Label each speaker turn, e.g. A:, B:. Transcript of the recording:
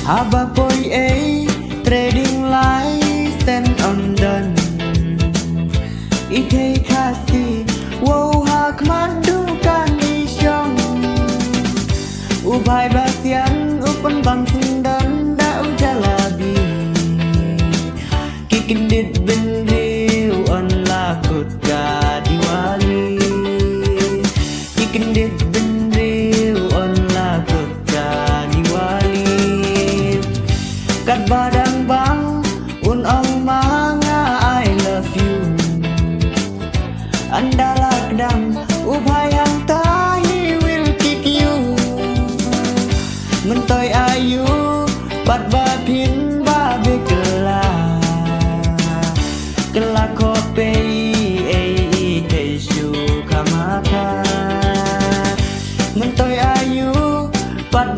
A: Aba poi trading license on done. Ite kasi wow hak mandu kan isyong. Ubay basian upan bang sundan da ujalabi. Kikindit bendriu on lakut ka diwali. Kikindit bendriu on lakut ka diwali. Kat badang bang un ong manga I love you. Andalak dam ubay hang tahi will kick you. Mentoy ayu bat bapin babe kela kope te shu kamaka. Mentoy ayu bat